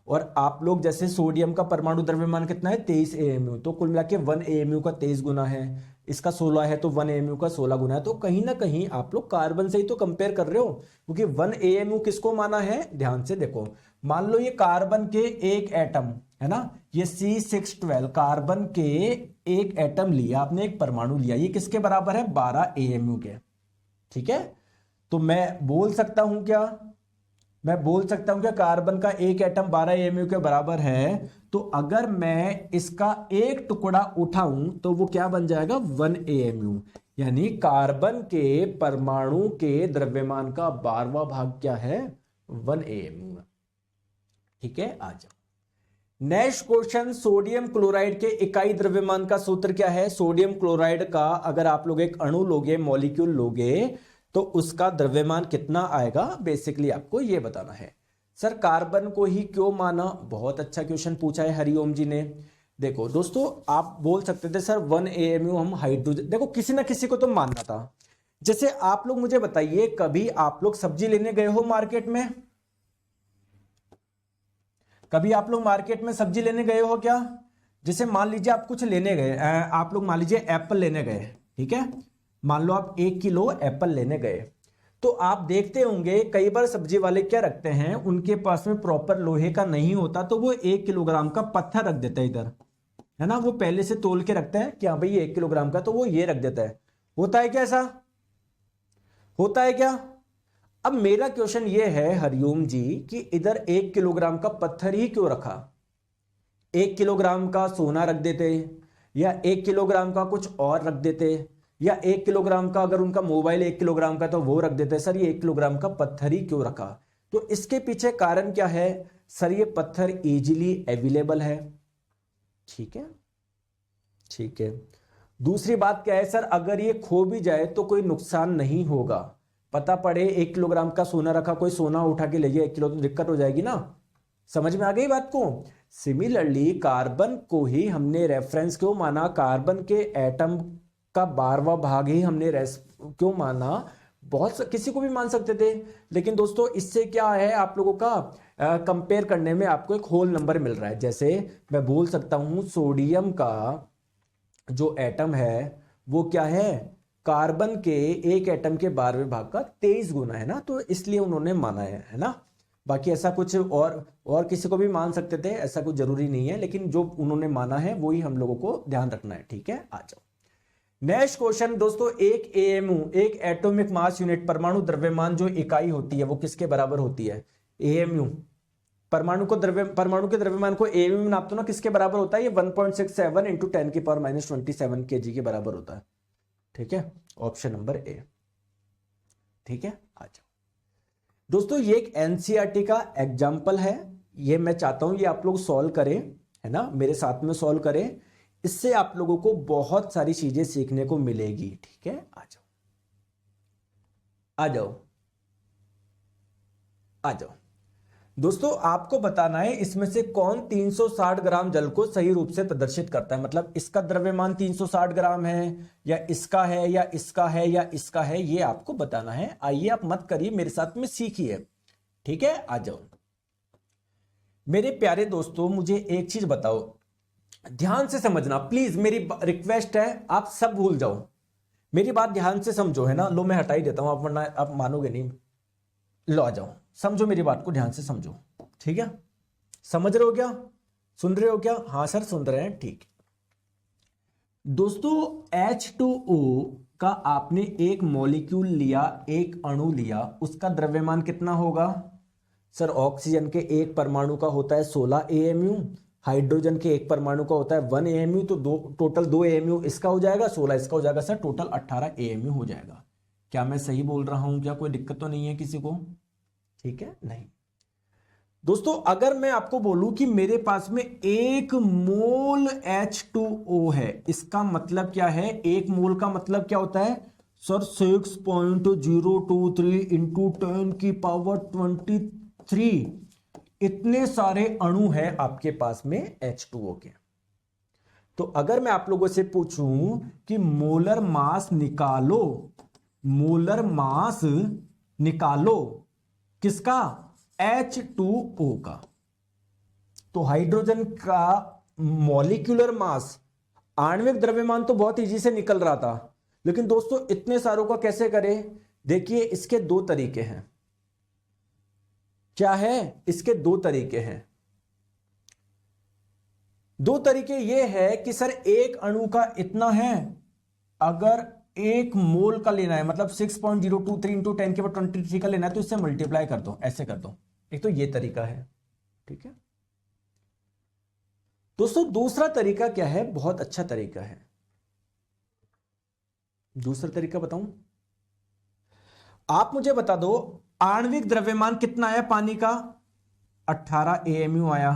और आप लोग जैसे सोडियम का परमाणु द्रव्यमान कितना है 23 AMU, तो कुल मिला के 1 AMU का 23 गुना है, इसका 16 है तो 1 AMU का 16 गुना है। तो कहीं ना कहीं आप लोग कार्बन से ही तो कंपेयर कर रहे हो, क्योंकि 1 AMU किसको माना है, ध्यान से देखो। मान लो ये कार्बन के एक एटम है ना, ये C612 कार्बन के एक एटम लिया आपने, एक परमाणु लिया, ये किसके बराबर है 12 AMU के। ठीक है, तो मैं बोल सकता हूं क्या, मैं बोल सकता हूं कि कार्बन का एक एटम 12 AMU के बराबर है, तो अगर मैं इसका एक टुकड़ा उठाऊं तो वो क्या बन जाएगा 1 AMU, यानी कार्बन के परमाणु के द्रव्यमान का 12वां भाग क्या है 1 AMU। ठीक है, आ जाओ नेक्स्ट क्वेश्चन। सोडियम क्लोराइड के इकाई द्रव्यमान का सूत्र क्या है। सोडियम क्लोराइड का अगर आप लोग एक अणु लोगे, मॉलिक्यूल लोगे, तो उसका द्रव्यमान कितना आएगा, बेसिकली आपको यह बताना है। सर कार्बन को ही क्यों माना, बहुत अच्छा क्वेश्चन पूछा है हरिओम जी ने। देखो दोस्तों, आप बोल सकते थे सर 1 AMU हम हाइड्रोजन, देखो किसी ना किसी को तो मानना था। जैसे आप लोग मुझे बताइए, कभी आप लोग सब्जी लेने गए हो मार्केट में, कभी आप लोग मार्केट में सब्जी लेने गए हो क्या। जैसे मान लीजिए आप कुछ लेने गए, आप लोग मान लीजिए एप्पल लेने गए, ठीक है, मान लो आप 1 किलो एप्पल लेने गए, तो आप देखते होंगे कई बार सब्जी वाले क्या रखते हैं, उनके पास में प्रॉपर लोहे का नहीं होता, तो वो 1 किलोग्राम का पत्थर रख देते हैं इधर, है ना, वो पहले से तोल के रखते हैं कि हाँ भाई 1 किलोग्राम का, तो वो ये रख देता है। होता है क्या, ऐसा होता है क्या। अब मेरा क्वेश्चन ये है हरिओम जी कि इधर 1 किलोग्राम का पत्थर ही क्यों रखा, 1 किलोग्राम का सोना रख देते, या 1 किलोग्राम का कुछ और रख देते, या 1 किलोग्राम का अगर उनका मोबाइल 1 किलोग्राम का तो वो रख देते। सर ये 1 किलोग्राम का पत्थर ही क्यों रखा, तो इसके पीछे कारण क्या है। सर ये पत्थर इजीली अवेलेबल है, ठीक है, ठीक है। दूसरी बात क्या है, सर अगर ये खो भी जाए तो कोई नुकसान नहीं होगा, पता पड़े 1 किलोग्राम का सोना रखा, कोई सोना उठा के ले जाए 1 किलो, तो दिक्कत हो जाएगी ना। समझ में आ गई बात को। सिमिलरली कार्बन को ही हमने रेफरेंस क्यों माना, कार्बन के एटम का 12वां भाग ही हमने क्यों माना, बहुत किसी को भी मान सकते थे, लेकिन दोस्तों इससे क्या है, आप लोगों का कंपेयर करने में आपको एक होल नंबर मिल रहा है। जैसे मैं बोल सकता हूं सोडियम का जो एटम है वो क्या है, कार्बन के एक एटम के 12वें भाग का 23 गुना है ना, तो इसलिए उन्होंने माना है ना। बाकी ऐसा कुछ और किसी को भी मान सकते थे, ऐसा कुछ जरूरी नहीं है, लेकिन जो उन्होंने माना है वही हम लोगों को ध्यान रखना है। ठीक है, आ जाओ नेक्स्ट क्वेश्चन। दोस्तों 1 AMU, एक एटॉमिक मास यूनिट, परमाणु द्रव्यमान जो इकाई होती है वो किसके बराबर होती है, AMU। परमाणु के द्रव्यमान को AMU में नापते हो ना, किसके बराबर होता है, ये 1.67 इंटू 10⁻⁻27 kg के बराबर होता है। ठीक है, ऑप्शन नंबर ए। ठीक है, आ जाओ दोस्तों, ये एक एनसीईआरटी का एग्जाम्पल है, ये मैं चाहता हूं ये आप लोग सॉल्व करें, है ना, मेरे साथ में सॉल्व करें, इससे आप लोगों को बहुत सारी चीजें सीखने को मिलेगी। ठीक है, आ जाओ आ जाओ आ जाओ दोस्तों, आपको बताना है इसमें से कौन 360 ग्राम जल को सही रूप से प्रदर्शित करता है, मतलब इसका द्रव्यमान 360 ग्राम है, या इसका है, या इसका है, या इसका है, ये आपको बताना है। आइए आप मत करिए, मेरे साथ में सीखिए। ठीक है, आ जाओ मेरे प्यारे दोस्तों, मुझे एक चीज बताओ, ध्यान से समझना प्लीज, मेरी रिक्वेस्ट है, आप सब भूल जाओ, मेरी बात ध्यान से समझो, है ना। लो मैं हटा ही देता हूं, आप वरना आप मानोगे नहीं। लो आ जाओ, समझो मेरी बात को ध्यान से समझो। ठीक है, समझ रहे हो क्या, सुन रहे हो क्या, हाँ सर सुन रहे हैं, ठीक। दोस्तों H2O का आपने एक मॉलिक्यूल लिया, एक अणु लिया, उसका द्रव्यमान कितना होगा। सर ऑक्सीजन के एक परमाणु का होता है 16 AMU, हाइड्रोजन के एक परमाणु का होता है 1 AMU, तो टोटल 2 AMU इसका हो जाएगा, 16 इसका हो जाएगा, सर टोटल 18 AMU हो जाएगा। क्या मैं सही बोल रहा हूं, क्या कोई दिक्कत तो नहीं है किसी को। ठीक है, नहीं दोस्तों, अगर मैं आपको बोलूं कि मेरे पास में 1 मोल H2O है, इसका मतलब क्या है, 1 मोल का मतलब क्या होता है सर 6.023 इंटू 10⁻23, इतने सारे अणु हैं आपके पास में H2O के। तो अगर मैं आप लोगों से पूछूं कि मोलर मास निकालो, मोलर मास निकालो किसका, H2O का। तो हाइड्रोजन का मॉलिक्यूलर मास, आणविक द्रव्यमान तो बहुत इजी से निकल रहा था, लेकिन दोस्तों इतने सारों का कैसे करें। देखिए इसके दो तरीके हैं। क्या है, इसके दो तरीके हैं। दो तरीके ये है कि सर एक अणु का इतना है, अगर एक मोल का लेना है, मतलब 6.023 इंटू 10⁻23 का लेना है, तो इससे मल्टीप्लाई कर दो, ऐसे कर दो। एक तो ये तरीका है, ठीक है दोस्तों। दूसरा तरीका क्या है, बहुत अच्छा तरीका है। दूसरा तरीका बताऊं, आप मुझे बता दो आणविक द्रव्यमान कितना आया पानी का, 18 AMU आया।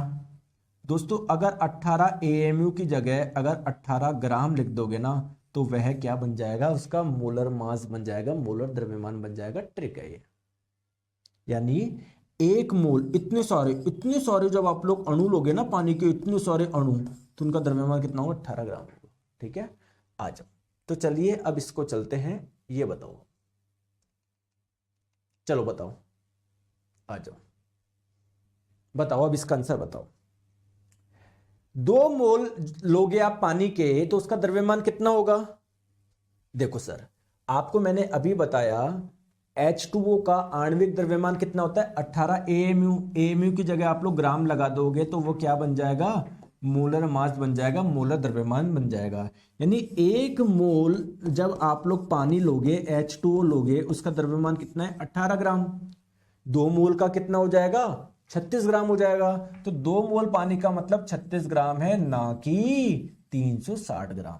दोस्तों अगर 18 AMU की जगह अगर 18 ग्राम लिख दोगे ना, तो वह क्या बन जाएगा, उसका मोलर मास बन जाएगा, मोलर द्रव्यमान बन जाएगा। ट्रिक है ये। यानी एक मोल, इतने सारे जब आप लोग अणु लोगे ना पानी के, इतने सारे अणु, तो उनका द्रव्यमान कितना होगा, 18 ग्राम होगा। ठीक है, आ जाओ। तो चलिए अब इसको चलते हैं, ये बताओ, चलो बताओ, आ जाओ, बताओ अब इसका आंसर बताओ। 2 मोल लोगे आप पानी के, तो उसका द्रव्यमान कितना होगा। देखो सर, आपको मैंने अभी बताया H2O का आणविक द्रव्यमान कितना होता है, 18 AMU। AMU की जगह आप लोग ग्राम लगा दोगे, तो वो क्या बन जाएगा, मोलर मास बन जाएगा, मोलर द्रव्यमान बन जाएगा। यानी एक मोल जब आप लोग पानी लोगे, H2O लोगे, उसका द्रव्यमान कितना है, 18 ग्राम। 2 मोल का कितना हो जाएगा, 36 ग्राम हो जाएगा। तो 2 मोल पानी का मतलब 36 ग्राम है, ना कि 360 ग्राम।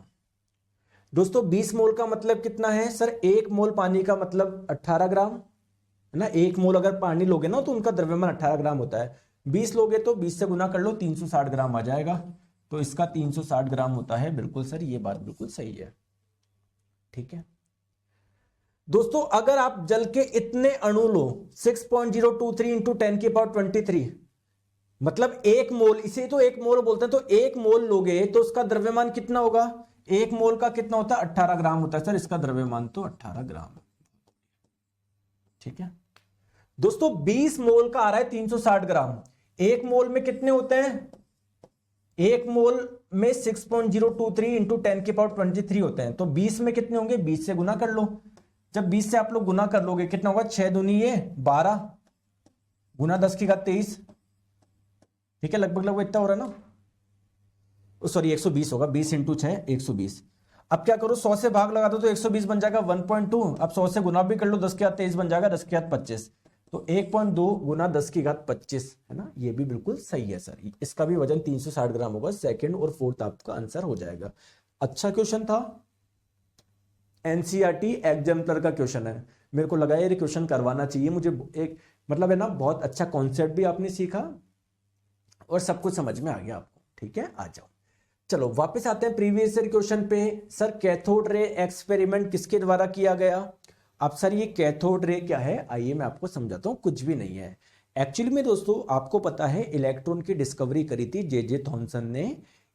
दोस्तों 20 मोल का मतलब कितना है सर, 1 मोल पानी का मतलब 18 ग्राम है ना। 1 मोल अगर पानी लोगे ना, तो उनका द्रव्यमान 18 ग्राम होता है। 20 लोगे तो 20 से गुना कर लो, 360 ग्राम आ जाएगा। तो इसका 360 ग्राम होता है। बिल्कुल सर, ये बात बिल्कुल सही है। ठीक है दोस्तों, अगर आप जल के इतने अणु लो, 6.023 इंटू 10⁻23, मतलब 1 मोल, इसे तो 1 मोल बोलते हैं, तो 1 मोल लोगे तो उसका द्रव्यमान कितना होगा, 1 मोल का कितना होता है, 18 ग्राम होता है। सर इसका द्रव्यमान तो 18 ग्राम। ठीक है दोस्तों, 20 मोल का आ रहा है 360 ग्राम। 1 मोल में कितने होते हैं, 1 मोल में 6.023 इंटू 10⁻23 होते हैं। तो 20 में कितने होंगे, 20 से गुना कर लो। जब 20 से आप लोग गुना कर लोगे, कितना होगा, 6 दूनी ये 12 गुना 10 की घात 23। ठीक है, लगभग इतना हो रहा है ना, सॉरी 120 होगा, 20 इंटू 6 120। अब क्या करो, 100 से भाग लगा दो तो 120 बन जाएगा 1.2। अब 100 से गुना भी कर लो, 10 की घात 23 बन जाएगा, 10 की घात 25। तो 1.2 गुना 10 की घात 25 है ना, ये भी बिल्कुल सही है सर। इसका भी वजन 360 ग्राम होगा। सेकंड और फोर्थ आपका आंसर हो जाएगा। अच्छा क्वेश्चन था, एनसीईआरटी एग्जाम्पलर का क्वेश्चन है। मेरे को लगा ये क्वेश्चन करवाना चाहिए मुझे। एक मतलब है ना, बहुत अच्छा कॉन्सेप्ट भी आपने सीखा और सब कुछ समझ में आ गया आपको। ठीक है, आ जाओ, चलो वापस आते हैं प्रीवियस ईयर क्वेश्चन पे। सर कैथोड रे एक्सपेरिमेंट किसके द्वारा किया गया। अब सर ये कैथोड रे क्या है, आइए मैं आपको समझाता हूं। कुछ भी नहीं है एक्चुअली में दोस्तों, आपको पता है इलेक्ट्रॉन की डिस्कवरी करी थी जे थॉमसन ने।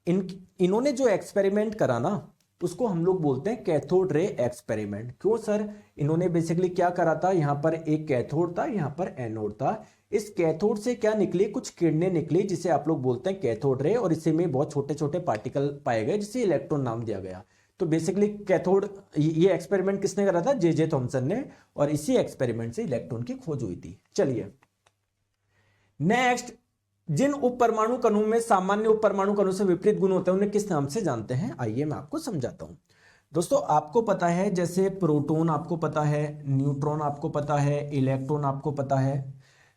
इन्होंने जो एक्सपेरिमेंट करा ना, उसको हम लोग बोलते हैं कैथोड रे एक्सपेरिमेंट। क्यों सर, इन्होंने बेसिकली क्या करा था, यहां पर एक कैथोड था, यहां पर एनोड था। इस कैथोड से क्या निकली, कुछ किरणें निकली, जिसे आप लोग बोलते हैं कैथोड रे, और इसी में बहुत छोटे छोटे पार्टिकल पाए गए, जिसे इलेक्ट्रॉन नाम दिया गया। तो बेसिकली कैथोड, ये एक्सपेरिमेंट किसने करा था, जे थॉमसन ने, और इसी एक्सपेरिमेंट से इलेक्ट्रॉन की खोज हुई थी। चलिए नेक्स्ट, जिन उप परमाणु कणों में सामान्य उप परमाणु कणों से विपरीत गुण होते हैं, उन्हें किस नाम से जानते हैं, आइए मैं आपको समझाता हूं। दोस्तों आपको पता है, जैसे प्रोटॉन आपको पता है, न्यूट्रॉन आपको पता है, इलेक्ट्रॉन आपको पता है।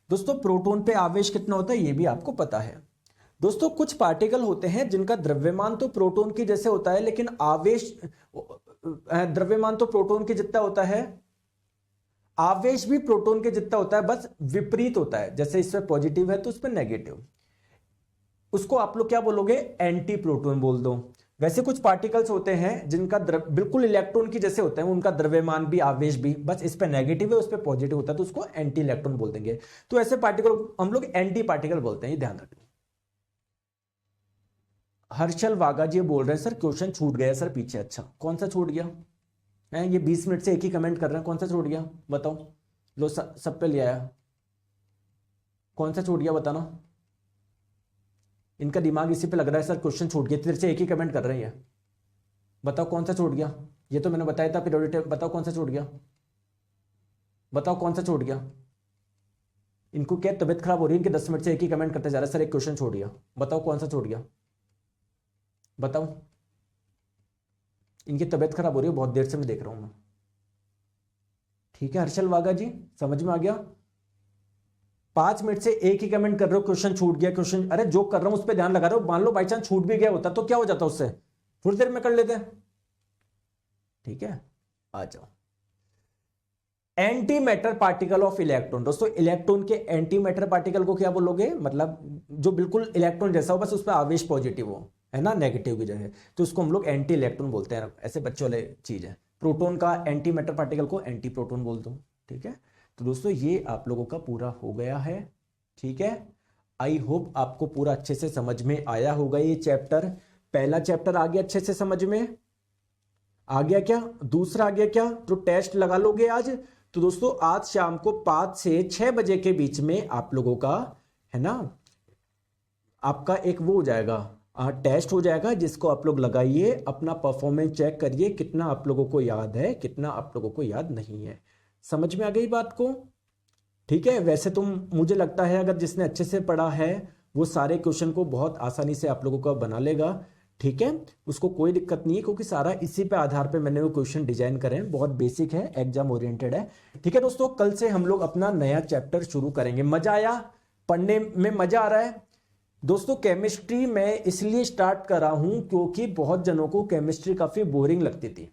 दोस्तों प्रोटॉन पे आवेश कितना होता है, ये भी आपको पता है। दोस्तों कुछ पार्टिकल होते हैं जिनका द्रव्यमान तो प्रोटॉन की जैसे होता है, लेकिन आवेश, द्रव्यमान तो प्रोटॉन के जितना होता है, आवेश भी प्रोटॉन के जितना होता है, बस विपरीत होता है। जैसे इसमें पॉजिटिव है तो इसमें नेगेटिव, उसको आप लोग क्या बोलोगे, एंटी प्रोटॉन बोल दो। वैसे कुछ पार्टिकल्स होते हैं जिनका बिल्कुल इलेक्ट्रॉन की जैसे होते हैं, उनका द्रव्यमान भी आवेश भी बस इस पे नेगेटिव है, उस पे पॉजिटिव होता है, तो उसको एंटी इलेक्ट्रॉन बोल देंगे। तो ऐसे पार्टिकल हम लोग एंटी पार्टिकल बोलते हैं, ये ध्यान रखना। हर्षल वागा जी बोल रहे हैं सर क्वेश्चन छूट गया सर पीछे। अच्छा कौन सा छूट गया, हैं ये 20 मिनट से एक ही कमेंट कर रहे हैं, कौन सा छूट गया बताओ। लो सब पे ले आया, कौन सा छूट गया बताना। इनका दिमाग इसी पे लग रहा है सर क्वेश्चन छूट गया, तेरे से एक ही कमेंट कर रहे हैं, बताओ कौन सा छूट गया। ये तो मैंने बताया था पीरियोडिक टेबल, बताओ कौन सा छूट गया, बताओ कौन सा छूट गया। इनको क्या तबियत खराब हो रही है, इनके 10 मिनट से एक ही कमेंट करते जा रहे हैं, सर एक क्वेश्चन छूट गया, बताओ कौन सा छूट गया, बताओ। इनकी तबियत खराब हो रही है, बहुत देर से मैं देख रहा हूं मैं। ठीक है हर्षल वागा जी, समझ में आ गया। 5 मिनट से एक ही कमेंट कर रहे हो, क्वेश्चन छूट गया, क्वेश्चन, अरे जो कर रहा हूं उस पर ध्यान लगा रहे हो। मान लो बाई चांस छूट भी गया होता तो क्या हो जाता उससे, थोड़ी देर में कर लेते। ठीक है आ जाओ। Anti matter particle of electron, दोस्तों इलेक्ट्रॉन के एंटी मैटर पार्टिकल को क्या बोलोगे, मतलब जो बिल्कुल इलेक्ट्रॉन जैसा हो, बस उस पर आवेश पॉजिटिव हो, है ना, नेगेटिव की जगह, तो उसको हम लोग एंटी इलेक्ट्रॉन बोलते हैं। ऐसे बच्चों वाले चीज है। प्रोटॉन का एंटी मैटर पार्टिकल को एंटी प्रोटॉन बोलते हो। ठीक है, तो दोस्तों ये आप लोगों का पूरा हो गया है। ठीक है, आई होप आपको पूरा अच्छे से समझ में आया होगा ये चैप्टर। पहला चैप्टर आ गया अच्छे से समझ में आ गया क्या, दूसरा आ गया क्या, तो टेस्ट लगा लोगे आज। तो दोस्तों आज शाम को 5 से 6 बजे के बीच में आप लोगों का, है ना, आपका एक वो हो जाएगा, टेस्ट हो जाएगा, जिसको आप लोग लगाइए, अपना परफॉर्मेंस चेक करिए, कितना आप लोगों को याद है, कितना आप लोगों को याद नहीं है। समझ में आ गई बात को। ठीक है, वैसे तो मुझे लगता है अगर जिसने अच्छे से पढ़ा है वो सारे क्वेश्चन को बहुत आसानी से आप लोगों का बना लेगा। ठीक है, उसको कोई दिक्कत नहीं है, क्योंकि सारा इसी पे आधार पे मैंने वो क्वेश्चन डिजाइन करे हैं, बहुत बेसिक है, एग्जाम ओरिएंटेड है। ठीक है दोस्तों, कल से हम लोग अपना नया चैप्टर शुरू करेंगे। मजा आया पढ़ने में, मजा आ रहा है दोस्तों। केमिस्ट्री मैं इसलिए स्टार्ट कर रहा हूं क्योंकि बहुत जनों को केमिस्ट्री काफी बोरिंग लगती थी।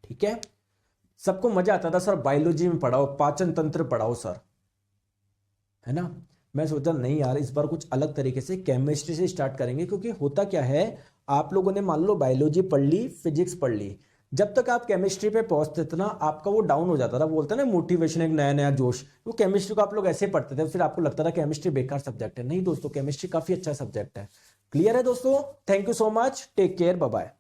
ठीक है, सबको मजा आता था सर बायोलॉजी में पढ़ाओ, पाचन तंत्र पढ़ाओ सर, है ना। मैं सोचा नहीं यार, इस बार कुछ अलग तरीके से केमिस्ट्री से स्टार्ट करेंगे, क्योंकि होता क्या है, आप लोगों ने मान लो बायोलॉजी पढ़ ली, फिजिक्स पढ़ ली, जब तक आप केमिस्ट्री पे पहुंचते थे ना, आपका वो डाउन हो जाता था, बोलते ना मोटिवेशन, एक नया नया जोश। वो केमिस्ट्री को आप लोग ऐसे पढ़ते थे, फिर आपको लगता था केमिस्ट्री बेकार सब्जेक्ट है। नहीं दोस्तों, केमिस्ट्री काफी अच्छा सब्जेक्ट है। क्लियर है दोस्तों, thank you so much, take care, bye bye.